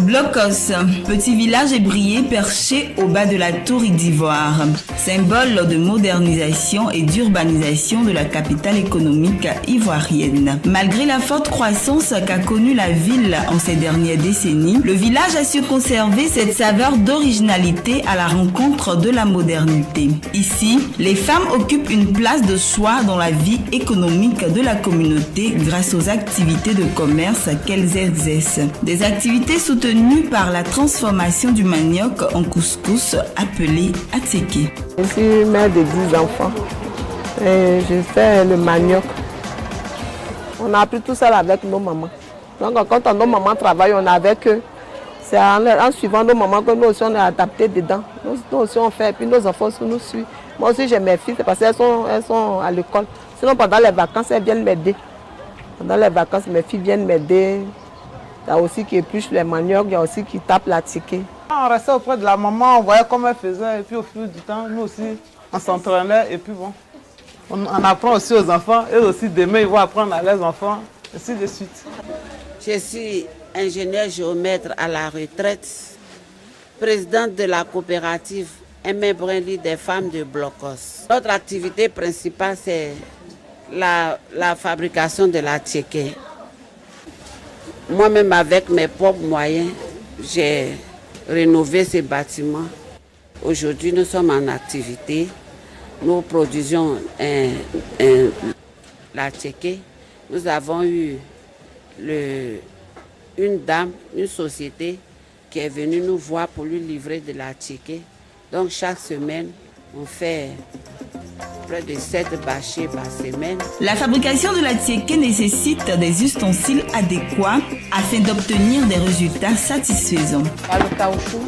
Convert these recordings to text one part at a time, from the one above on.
Blocos, petit village ébrié perché au bas de la tour d'Ivoire, symbole de modernisation et d'urbanisation de la capitale économique ivoirienne. Malgré la forte croissance qu'a connue la ville en ces dernières décennies, le village a su conserver cette saveur d'originalité à la rencontre de la modernité. Ici, les femmes occupent une place de choix dans la vie économique de la communauté grâce aux activités de commerce qu'elles exercent. Des activités soutenues par la transformation du manioc en couscous appelé attiéké. Je suis mère de 10 enfants et je fais le manioc. On a appris tout ça avec nos mamans. Donc quand nos mamans travaillent, on est avec eux. C'est en suivant nos mamans que nous aussi on est adaptés dedans. Nous aussi on fait et puis nos enfants nous suivent. Moi aussi j'ai mes filles, c'est parce qu'elles sont à l'école. Sinon pendant les vacances, elles viennent m'aider. Pendant les vacances, mes filles viennent m'aider. Il y a aussi qui épluche les maniocs, il y a aussi qui tape l'attiéké. On restait auprès de la maman, on voyait comment elle faisait, et puis au fil du temps, nous aussi, on s'entraînait, et puis bon, on apprend aussi aux enfants, et aussi demain, ils vont apprendre à leurs enfants, ainsi de suite. Je suis ingénieure géomètre à la retraite, présidente de la coopérative Aimé Brinly des femmes de Blocos. Notre activité principale, c'est la fabrication de l'attiéké. Moi-même, avec mes propres moyens, j'ai rénové ces bâtiments. Aujourd'hui, nous sommes en activité. Nous produisons l'attiéké. Nous avons eu une dame, une société qui est venue nous voir pour lui livrer de l'attiéké. Donc, chaque semaine, on fait près de 7 bâchés par semaine. La fabrication de l'attiéké nécessite des ustensiles adéquats afin d'obtenir des résultats satisfaisants. Il y a le caoutchouc,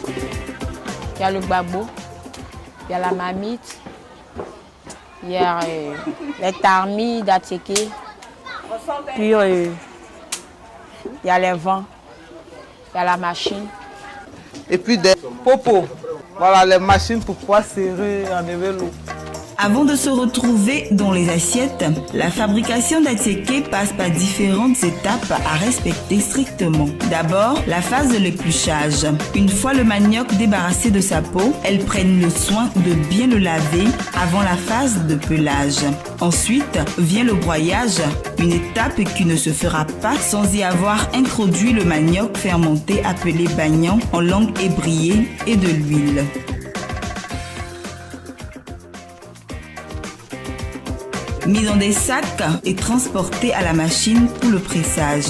il y a le babo, il y a la mamite, il y a les tarmis d'attiéké, puis il y a les vents, il y a la machine. Et puis des popos, voilà les machines pour pouvoir serrer, enlever l'eau. Avant de se retrouver dans les assiettes, la fabrication d'attiéké passe par différentes étapes à respecter strictement. D'abord, la phase de l'épluchage. Une fois le manioc débarrassé de sa peau, elles prennent le soin de bien le laver avant la phase de pelage. Ensuite, vient le broyage, une étape qui ne se fera pas sans y avoir introduit le manioc fermenté appelé bagnan en langue ébriée et de l'huile. Mis dans des sacs et transportés à la machine pour le pressage.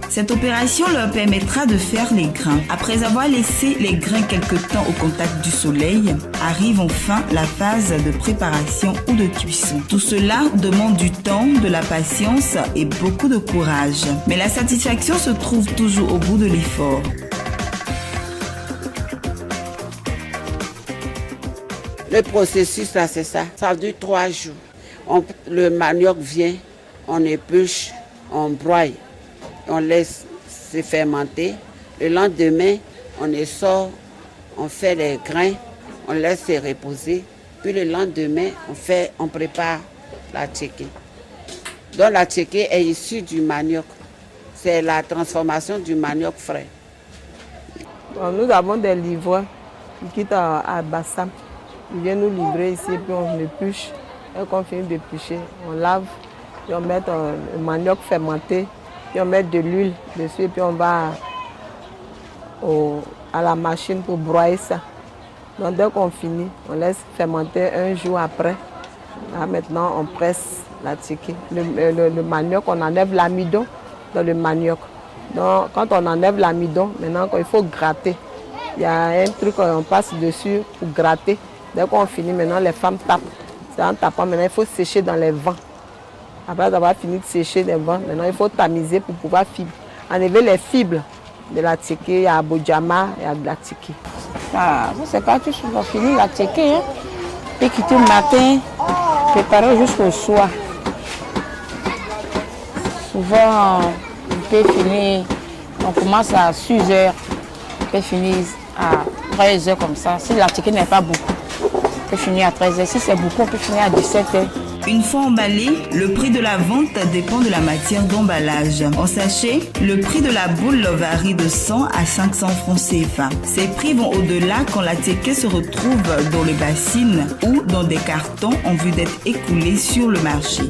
Cette opération leur permettra de faire les grains. Après avoir laissé les grains quelque temps au contact du soleil, arrive enfin la phase de préparation ou de cuisson. Tout cela demande du temps, de la patience et beaucoup de courage. Mais la satisfaction se trouve toujours au bout de l'effort. Le processus là, c'est ça. Ça dure 3 jours. Le manioc vient, on épluche, on broie, on laisse se fermenter. Le lendemain, on les sort, on fait les grains, on laisse se reposer. Puis le lendemain, on prépare l'attiéké. Donc l'attiéké est issu du manioc. C'est la transformation du manioc frais. Nous avons des livreurs qui quittent à Bassam. Ils viennent nous livrer ici, puis on épluche. Et quand on finit d'éplucher, on lave, puis on met le manioc fermenté, puis on met de l'huile dessus, et puis on va à la machine pour broyer ça. Donc dès qu'on finit, on laisse fermenter un jour après. Là, maintenant, on presse l'attiéké. Le manioc, on enlève l'amidon dans le manioc. Donc quand on enlève l'amidon, maintenant il faut gratter. Il y a un truc qu'on passe dessus pour gratter. Dès qu'on finit, maintenant les femmes tapent. En tapant, maintenant il faut sécher dans les vents. Après avoir fini de sécher les vents, maintenant il faut tamiser pour pouvoir enlever les fibres de l'attiéké. Il y a Abodjama, il y a de l'attiéké. Ça c'est pas tout, on va finir l'attiéké. Hein. Et quitter le matin, préparer jusqu'au soir. Souvent, on peut finir, on commence à 6 heures, on peut finir à 13 heures comme ça. Si l'attiéké n'est pas beaucoup, on peut finir à 13 h. Si c'est beaucoup, on peut finir à 17 h. Une fois emballé, le prix de la vente dépend de la matière d'emballage. En sachet, le prix de la boule varie de 100 à 500 francs CFA. Ces prix vont au-delà quand la ticket se retrouve dans les bassines ou dans des cartons en vue d'être écoulés sur le marché.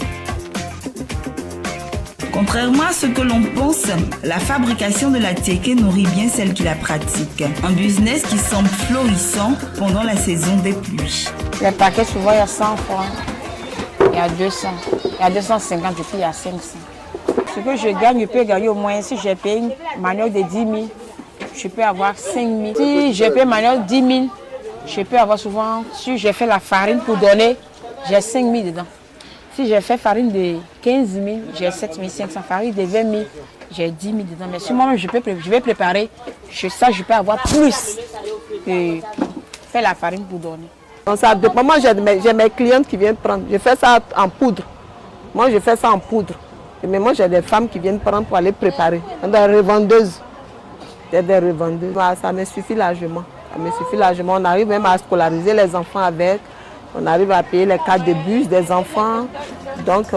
Contrairement à ce que l'on pense, la fabrication de la tieke nourrit bien celle qui la pratique. Un business qui semble florissant pendant la saison des pluies. Les paquets, souvent, il y a 100 francs, il y a 200, il y a 250 et puis il y a 500. Ce que je gagne, je peux gagner au moins, si j'ai payé une manioc de 10 000, je peux avoir 5 000. Si j'ai payé une manioc de 10 000, je peux avoir souvent, si j'ai fait la farine pour donner, j'ai 5 000 dedans. Si j'ai fait farine de 15 000, j'ai 7 500. Farine de 20 000, j'ai 10 000 dedans. Mais si moi-même je vais préparer, je peux avoir plus que faire la farine pour donner. Donc ça dépend. Moi, j'ai mes clientes qui viennent prendre. Je fais ça en poudre. Moi, je fais ça en poudre. Mais moi, j'ai des femmes qui viennent prendre pour aller préparer. Des revendeuses. Des revendeuses. Ça me suffit largement. Ça me suffit largement. On arrive même à scolariser les enfants avec. On arrive à payer les cartes de bus des enfants. Donc,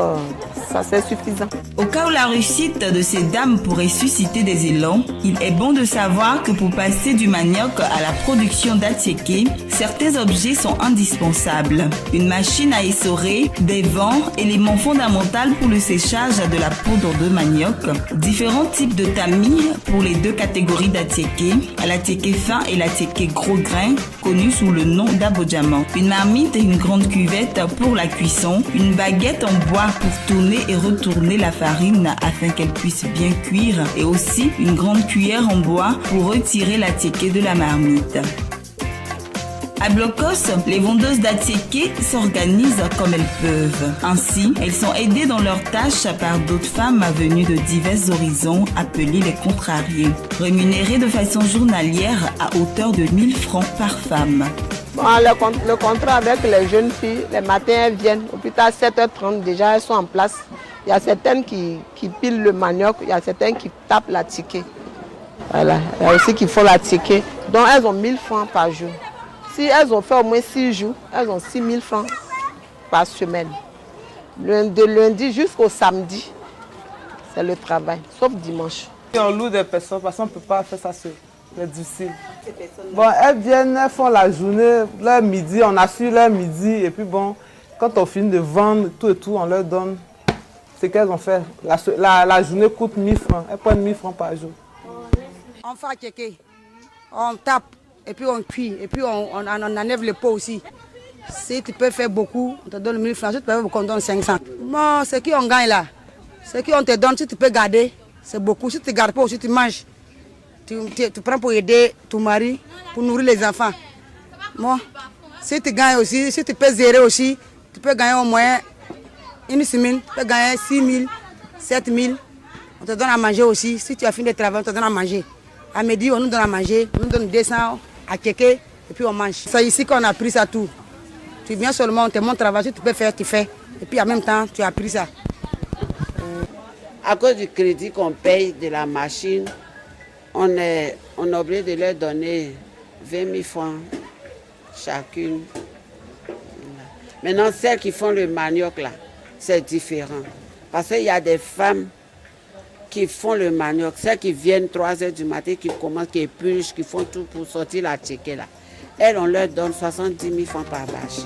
ça c'est suffisant. Au cas où la réussite de ces dames pourrait susciter des élans, il est bon de savoir que pour passer du manioc à la production d'atieke, certains objets sont indispensables. Une machine à essorer, des vents, élément fondamental pour le séchage de la poudre de manioc, différents types de tamis pour les deux catégories d'atieke, l'atieke fin et l'atieke gros grain, connu sous le nom d'abodjamant. Une marmite et une grande cuvette pour la cuisson, une baguette en bois pour tourner et retourner la farine afin qu'elle puisse bien cuire et aussi une grande cuillère en bois pour retirer l'atieke de la marmite. À Blocos, les vendeuses d'atieke s'organisent comme elles peuvent. Ainsi, elles sont aidées dans leurs tâches par d'autres femmes venues de divers horizons appelées les contrariées, rémunérées de façon journalière à hauteur de 1000 francs par femme. Bon, le contrat avec les jeunes filles, les matins elles viennent, au plus tard 7h30 déjà elles sont en place. Il y a certaines qui pilent le manioc, il y a certaines qui tapent la tieke. Voilà, il y a aussi qui font la tieke. Donc elles ont 1000 francs par jour. Si elles ont fait au moins 6 jours, elles ont 6000 francs par semaine. De lundi jusqu'au samedi, c'est le travail, sauf dimanche. On loue des personnes parce qu'on ne peut pas faire ça seul. C'est difficile. Bon, elles viennent, elles font la journée, leur midi, on assure leur midi. Et puis bon, quand on finit de vendre tout et tout, on leur donne ce qu'elles ont fait. La journée coûte 1000 francs. Elles prennent 1000 francs par jour. On fait tieke, on tape, et puis on cuit, et puis on enlève le pot aussi. Si tu peux faire beaucoup, on te donne 1000 francs. Si tu peux faire beaucoup, on donne 500. Bon, ce qu'on gagne là, ce qu'on te donne, si tu peux garder, c'est beaucoup. Si tu ne gardes pas aussi, tu manges. Tu prends pour aider ton mari, pour nourrir les enfants. Bon, si tu gagnes aussi, si tu peux gérer aussi, tu peux gagner au moins une semaine, tu peux gagner 6 000, 7 000. On te donne à manger aussi. Si tu as fini de travailler, on te donne à manger. À midi, on nous donne à manger, on nous donne 200 à tieke et puis on mange. C'est ici qu'on a appris ça tout. Tu viens seulement, on te montre travail, si tu peux faire, tu fais. Et puis en même temps, tu as appris ça. À cause du crédit qu'on paye de la machine, on est obligé de leur donner 20 000 francs chacune. Maintenant, celles qui font le manioc là, c'est différent. Parce qu'il y a des femmes qui font le manioc, celles qui viennent 3 h du matin, qui commencent, qui épluchent, qui font tout pour sortir la tieke là. Elles, on leur donne 70 000 francs par bâché.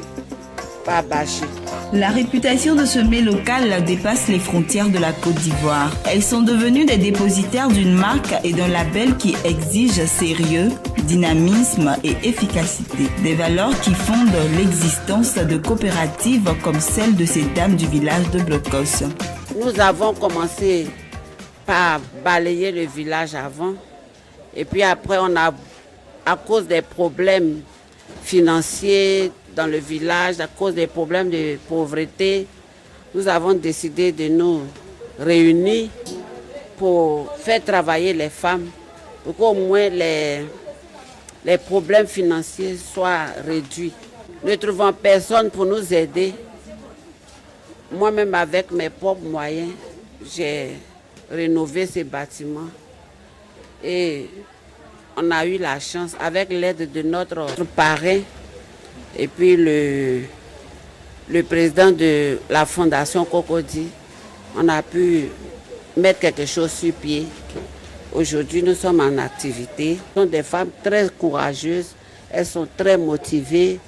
La réputation de ce mets local dépasse les frontières de la Côte d'Ivoire. Elles sont devenues des dépositaires d'une marque et d'un label qui exige sérieux, dynamisme et efficacité. Des valeurs qui fondent l'existence de coopératives comme celle de ces dames du village de Blocos. Nous avons commencé par balayer le village avant. Et puis après, on a, à cause des problèmes financiers dans le village, à cause des problèmes de pauvreté, nous avons décidé de nous réunir pour faire travailler les femmes, pour qu'au moins les problèmes financiers soient réduits. Ne trouvant personne pour nous aider, moi-même avec mes propres moyens, j'ai rénové ces bâtiments et on a eu la chance, avec l'aide de notre parrain et puis le président de la fondation Cocody, on a pu mettre quelque chose sur pied. Aujourd'hui, nous sommes en activité. Ce sont des femmes très courageuses, elles sont très motivées.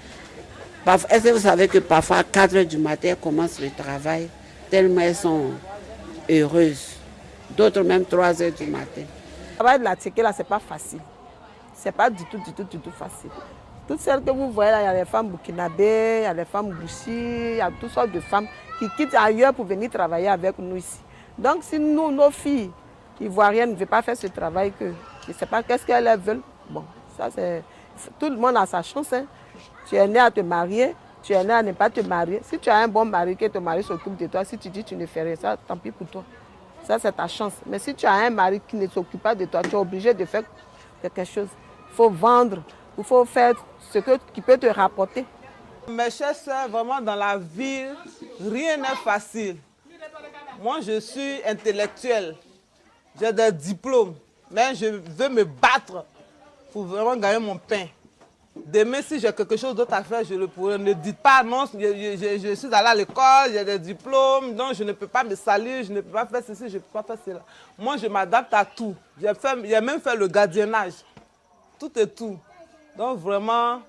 Est-ce que vous savez que parfois à 4 h du matin, elles commencent le travail, tellement elles sont heureuses. D'autres même 3 h du matin. Le travail de la ticket là, c'est pas facile. C'est pas du tout facile. Toutes celles que vous voyez là, il y a les femmes burkinabées, il y a les femmes bouchis, il y a toutes sortes de femmes qui quittent ailleurs pour venir travailler avec nous ici. Donc si nous, nos filles ivoiriennes ne veulent pas faire ce travail, que je ne sais pas qu'est-ce qu'elles veulent, bon, ça c'est... Tout le monde a sa chance. Hein. Tu es né à te marier, tu es né à ne pas te marier. Si tu as un bon mari, que ton mari s'occupe de toi, si tu dis que tu ne fais rien, ça, tant pis pour toi. Ça, c'est ta chance. Mais si tu as un mari qui ne s'occupe pas de toi, tu es obligé de faire quelque chose. Il faut vendre, il faut faire ce qui peut te rapporter. Mes chers sœurs, vraiment dans la vie, rien n'est facile. Moi, je suis intellectuelle. J'ai des diplômes, mais je veux me battre pour vraiment gagner mon pain. Demain, si j'ai quelque chose d'autre à faire, je le pourrai. Ne dites pas non, je suis allé à l'école, j'ai des diplômes, donc je ne peux pas me salir, je ne peux pas faire ceci, je ne peux pas faire cela. Moi, je m'adapte à tout. J'ai même fait le gardiennage. Tout et tout. Donc vraiment,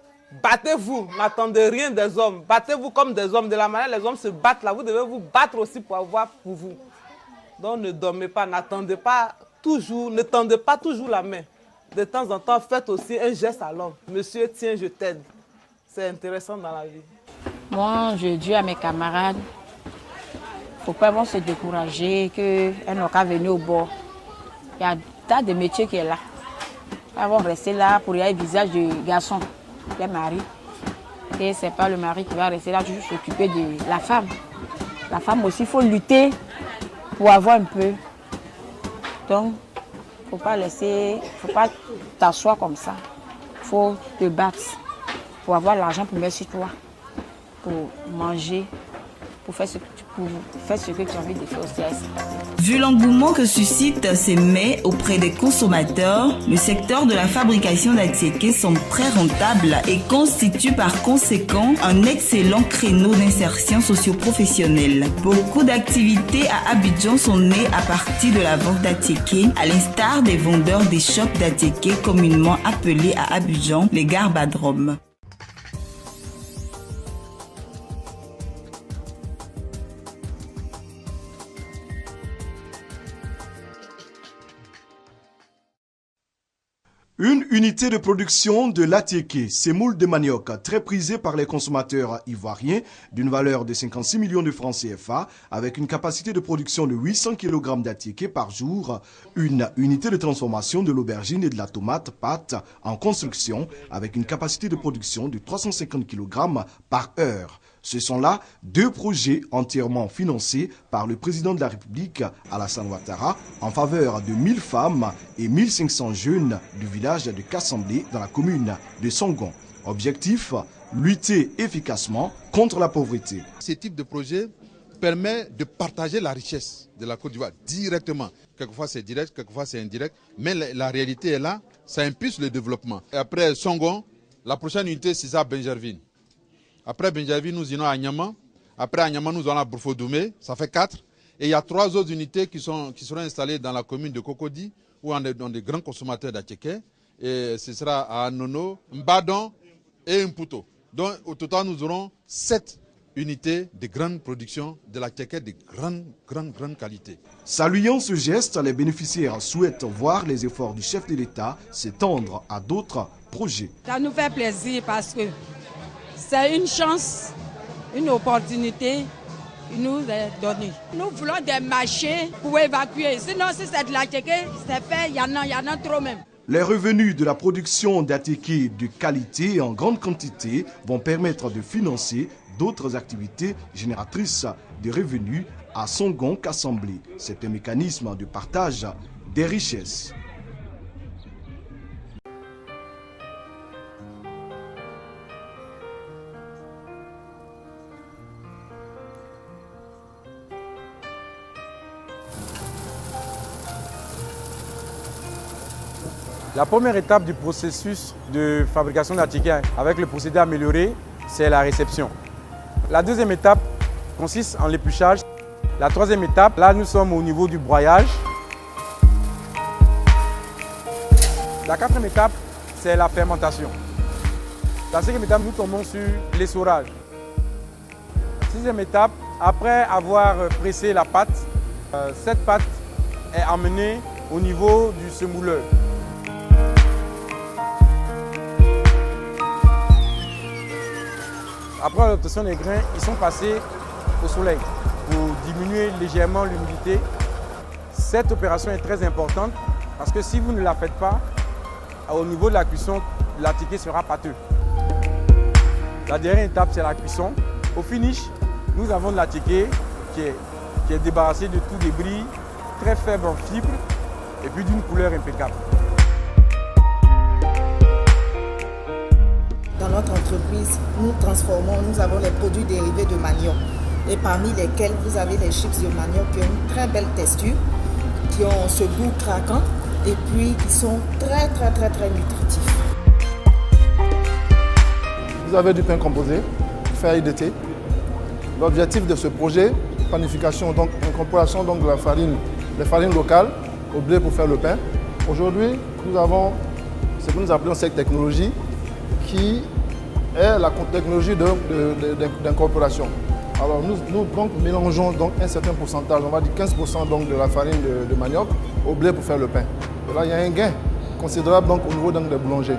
battez-vous, n'attendez rien des hommes. Battez-vous comme des hommes. De la manière les hommes se battent là, vous devez vous battre aussi pour avoir pour vous. Donc ne dormez pas, n'attendez pas toujours, ne tendez pas toujours la main. De temps en temps, faites aussi un geste à l'homme. Monsieur, tiens, je t'aide. C'est intéressant dans la vie. Moi, je dis à mes camarades, il ne faut pas se décourager, qu'elles n'ont qu'à venir au bord. Il y a un tas de métiers qui est là. Elles vont rester là pour y avoir le visage du garçon, les maris. Et ce n'est pas le mari qui va rester là, juste s'occuper de la femme. La femme aussi, il faut lutter pour avoir un peu. Donc, il ne faut pas t'asseoir comme ça. Il faut te battre pour avoir l'argent pour mettre sur toi, pour manger, pour faire ce que tu as envie de faire aussi. Vu l'engouement que suscitent ces mets auprès des consommateurs, le secteur de la fabrication d'Atiéké semble très rentable et constitue par conséquent un excellent créneau d'insertion socio-professionnelle. Beaucoup d'activités à Abidjan sont nées à partir de la vente d'Atiéké, à l'instar des vendeurs des shops d'Atiéké communément appelés à Abidjan les garbadromes. Une unité de production de l'Atiéké, semoule de manioc, très prisée par les consommateurs ivoiriens, d'une valeur de 56 millions de francs CFA, avec une capacité de production de 800 kg d'Atiéké par jour. Une unité de transformation de l'aubergine et de la tomate pâte en construction, avec une capacité de production de 350 kg par heure. Ce sont là deux projets entièrement financés par le président de la République, Alassane Ouattara, en faveur de 1000 femmes et 1500 jeunes du village de Kassamblé dans la commune de Songon. Objectif, lutter efficacement contre la pauvreté. Ce type de projet permet de partager la richesse de la Côte d'Ivoire directement. Quelquefois c'est direct, quelquefois c'est indirect, mais la réalité est là, ça impulse le développement. Et après Songon, la prochaine unité c'est ça, Benjerville. Après Benjerville, nous irons à Niama. Après à Niama, nous allons à Bourfo-Doumé, ça fait 4. Et il y a 3 autres unités qui seront installées dans la commune de Cocody, où on est dans des grands consommateurs d'Atiéké. Et ce sera à Nono, Mbadon et Mputo. Donc au total, nous aurons 7 unités de grande production de l'Atiéké de grande qualité. Saluant ce geste, les bénéficiaires souhaitent voir les efforts du chef de l'État s'étendre à d'autres projets. Ça nous fait plaisir parce que c'est une chance, une opportunité qui nous est donnée. Nous voulons des marchés pour évacuer. Sinon, si c'est de l'Atiéké, c'est fait, il y en a trop même. Les revenus de la production d'Atiéké de qualité en grande quantité vont permettre de financer d'autres activités génératrices de revenus à Songon Kassamblé. C'est un mécanisme de partage des richesses. La première étape du processus de fabrication d'Atiéké avec le procédé amélioré, c'est la réception. La deuxième étape consiste en l'épluchage. La troisième étape, là nous sommes au niveau du broyage. La quatrième étape, c'est la fermentation. La cinquième étape, nous tombons sur l'essorage. Sixième étape, après avoir pressé la pâte, cette pâte est amenée au niveau du semouleur. Après l'obtention des grains, ils sont passés au soleil pour diminuer légèrement l'humidité. Cette opération est très importante parce que si vous ne la faites pas, au niveau de la cuisson, l'attiqué sera pâteux. La dernière étape, c'est la cuisson. Au finish, nous avons de l'attiqué qui est débarrassé de tout débris, très faible en fibres et puis d'une couleur impeccable. Dans notre entreprise, nous avons les produits dérivés de manioc et parmi lesquels vous avez les chips de manioc qui ont une très belle texture, qui ont ce goût craquant et puis qui sont très nutritifs. Vous avez du pain composé, feuilles de thé. L'objectif de ce projet, planification, donc incorporation donc, de la farine, les farines locales au blé pour faire le pain. Aujourd'hui, nous avons ce que nous appelons cette technologie qui est la technologie d'incorporation. Alors nous donc, mélangeons donc, un certain pourcentage, on va dire 15% donc, de la farine de manioc au blé pour faire le pain. Et là, il y a un gain considérable donc, au niveau donc, des boulangers.